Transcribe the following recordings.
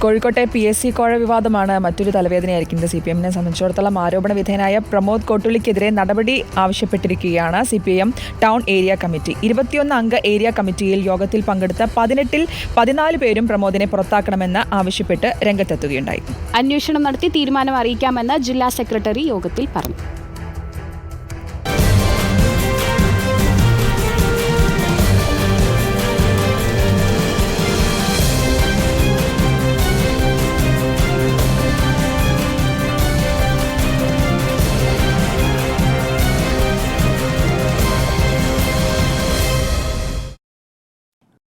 കോഴിക്കോട്ടെ PSC കോഴ വിവാദമാണ് മറ്റൊരു തലവേദനയായിരിക്കുന്നത്. CPM-നെ സംബന്ധിച്ചിടത്തോളം ആരോപണ വിധേയനായ പ്രമോദ് കോട്ടുള്ളിക്കെതിരെ നടപടി ആവശ്യപ്പെട്ടിരിക്കുകയാണ് CPM ടൗൺ ഏരിയ കമ്മിറ്റി. 21 അംഗ ഏരിയ കമ്മിറ്റിയിൽ യോഗത്തിൽ പങ്കെടുത്ത 18-ൽ 14 പേരും പ്രമോദിനെ പുറത്താക്കണമെന്ന് ആവശ്യപ്പെട്ട് രംഗത്തെത്തുകയുണ്ടായി. അന്വേഷണം നടത്തി തീരുമാനം അറിയിക്കാമെന്ന് ജില്ലാ സെക്രട്ടറി യോഗത്തിൽ പറഞ്ഞു.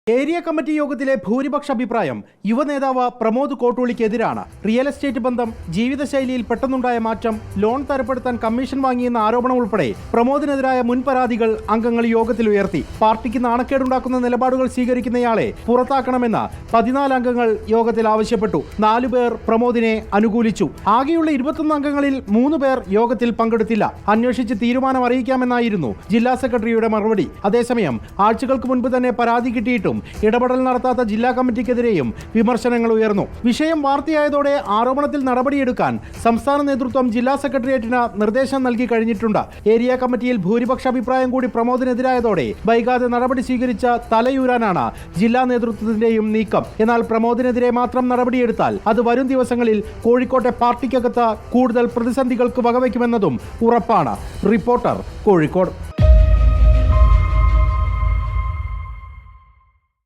ഏരിയ കമ്മിറ്റി യോഗത്തിലെ ഭൂരിപക്ഷ അഭിപ്രായം യുവനേതാവ് പ്രമോദ് കോട്ടുള്ളിക്കെതിരാണ്. റിയൽ എസ്റ്റേറ്റ് ബന്ധം, ജീവിതശൈലിയിൽ പെട്ടെന്നുണ്ടായ മാറ്റം, ലോൺ തരപ്പെടുത്താൻ കമ്മീഷൻ വാങ്ങിയെന്ന ആരോപണം ഉൾപ്പെടെ പ്രമോദിനെതിരായ മുൻ പരാതികൾ അംഗങ്ങൾ യോഗത്തിൽ ഉയർത്തി. പാർട്ടിക്ക് നാണക്കേടുണ്ടാക്കുന്ന നിലപാടുകൾ സ്വീകരിക്കുന്നയാളെ പുറത്താക്കണമെന്ന് 14 അംഗങ്ങൾ യോഗത്തിൽ ആവശ്യപ്പെട്ടു. 4 പേർ പ്രമോദിനെ അനുകൂലിച്ചു. ആകെയുള്ള 21 അംഗങ്ങളിൽ 3 പേർ യോഗത്തിൽ പങ്കെടുത്തില്ല. അന്വേഷിച്ച് തീരുമാനം അറിയിക്കാമെന്നായിരുന്നു ജില്ലാ സെക്രട്ടറിയുടെ മറുപടി. അതേസമയം ആഴ്ചകൾക്ക് മുൻപ് തന്നെ പരാതി കിട്ടിയിട്ടും ഇടപെടൽ നടത്താത്ത ജില്ലാ കമ്മിറ്റിക്കെതിരെയും വിമർശനങ്ങൾ ഉയർന്നു. വിഷയം വാർത്തയായതോടെ ആരോപണത്തിൽ നടപടിയെടുക്കാൻ സംസ്ഥാന നേതൃത്വം ജില്ലാ സെക്രട്ടേറിയറ്റിന് നിർദ്ദേശം നൽകി കഴിഞ്ഞിട്ടുണ്ട്. ഏരിയ കമ്മിറ്റിയിൽ ഭൂരിപക്ഷ അഭിപ്രായം കൂടി പ്രമോദിനെതിരായതോടെ വൈകാതെ നടപടി സ്വീകരിച്ച തലയൂരാനാണ് ജില്ലാ നേതൃത്വത്തിന്റെയും നീക്കം. എന്നാൽ പ്രമോദിനെതിരെ മാത്രം നടപടിയെടുത്താൽ അത് വരും ദിവസങ്ങളിൽ കോഴിക്കോട്ടെ പാർട്ടിക്കകത്ത് കൂടുതൽ പ്രതിസന്ധികൾക്ക് വകവയ്ക്കുമെന്നതും ഉറപ്പാണ്. റിപ്പോർട്ടർ, കോഴിക്കോട്.